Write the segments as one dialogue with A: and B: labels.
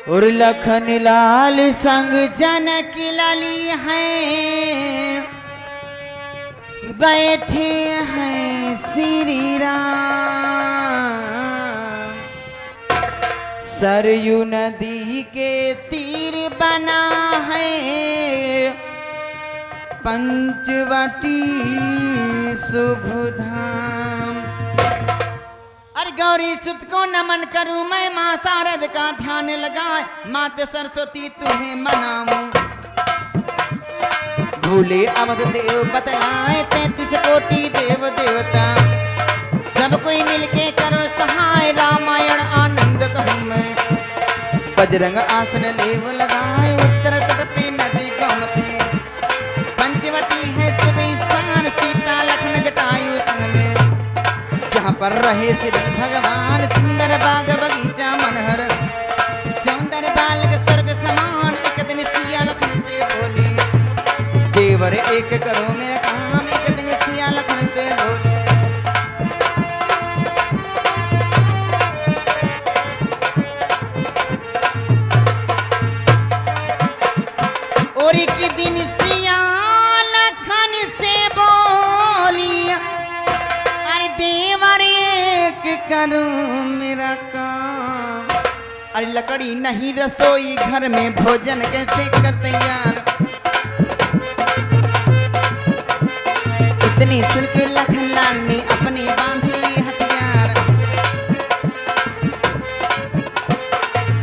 A: और लखन लाल संग जनक लाली हैं, बैठे हैं श्री राम। सरयू नदी के तीर बना है पंचवटी शुभ धाम। अरे गौरी सुत को नमन करूं मैं, माँ शारद का ध्यान लगाए, माते सरस्वती तुम्हें मनाऊं। भूले अवध देव बतलाए 33 कोटि देव देवता, सब कोई मिलके करो सहाय, रामायण आनंद कहूं मैं। बजरंग आसन लेव लगाए, उत्तर तट पे नदी गोमती, पंचवटी है शिव स्थान, सीता लखन जटायु संग में, जहाँ पर रहे श्री भगवान। सुंदर बाग बगीचा मनहर, चौंदर बालक स्वर्ग समान, एक दिन सिया लखन से बोली, देवर एक करो मेरा काम, एक दिन सिया लखन से बोली। और एक दिन सिया लखन से बोली, अरे देवर एक करो मेरा काम। अरे लकड़ी नहीं रसोई घर में, भोजन कैसे कर तैयार। इतनी सुन के लखन लाल ने अपने बांध लिए हथियार,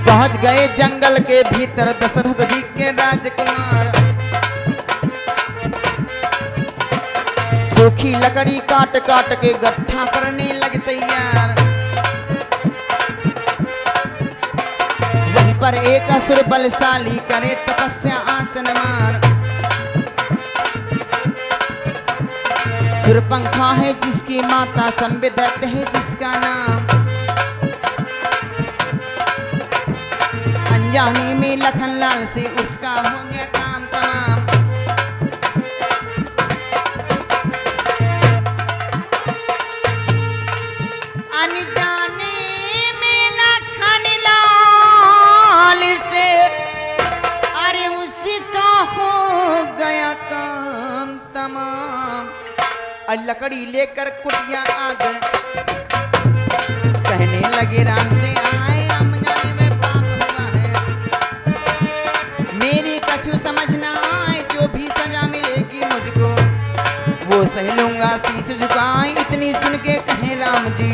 A: पहुंच गए जंगल के भीतर दशरथ जी के राजकुमार। सूखी लकड़ी काट काट के गट्ठा करने लग तैयार। वहीं पर एक असुर बलशाली करे तपस्या आसन मार। सुरपंखा है जिसकी माता, संविदत्त है जिसका नाम, अनजाने में लखन लाल से उसका हो गया काम तमाम। अनजाने में लखन लाल से अरे उसका हो गया काम तमाम। और लकड़ी लेकर कुटिया आ गए, कहने लगे राम से आए, अनजाने में पाप हुआ है, मेरी कछु समझ ना आए, जो भी सजा मिलेगी मुझको वो सह लूंगा शीश झुकाए। इतनी सुन के कहे राम जी,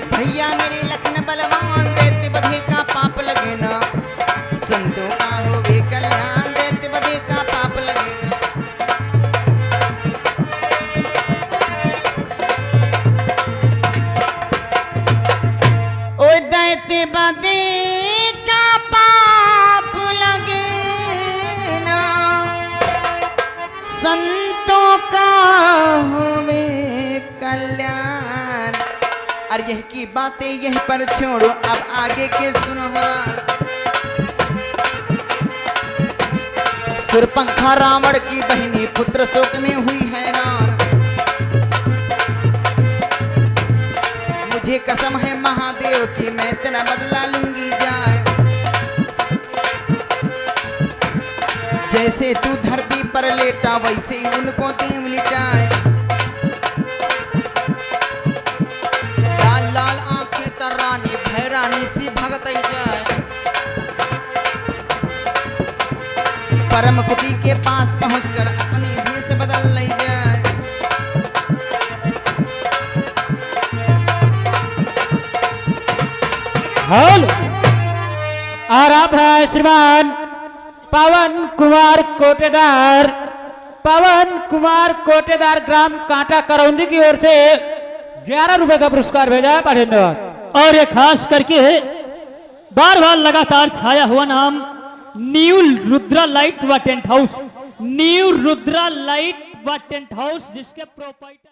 A: भैया मेरे लखन बलवान, देते बधे का पाप लगे ना, संतों का होवे कल्याण, देते बधे का पाप लगे ना। ओ देते बधे का पाप लगे ना, संतों का होवे कल्याण। और यह की बातें यहीं पर छोड़ो, अब आगे के सुनो। सुरपंखा रावण की बहनी पुत्र शोक में हुई हैरान, मुझे कसम है महादेव की मैं तेरा बदला लूंगी जाए। जैसे तू धरती पर लेटा वैसे ही उनको तीन लिटाए। लाल लाल आंखें तर्रानी भैरानी सी भगत जाए। परम कुटी के पास पहुंचकर अपनी भेष बदल ले जाए।
B: हेलो, आराम है श्रीमान पवन कुमार कोटेदार, पवन कुमार कोटेदार ग्राम कांटा करौंदी की ओर से 11 रुपए का पुरस्कार भेजा है। पढ़े और ये खास करके बार बार लगातार छाया हुआ नाम न्यू रुद्रा लाइट व tent house, new Rudra light व टेंट हाउस, जिसके प्रोपाइटर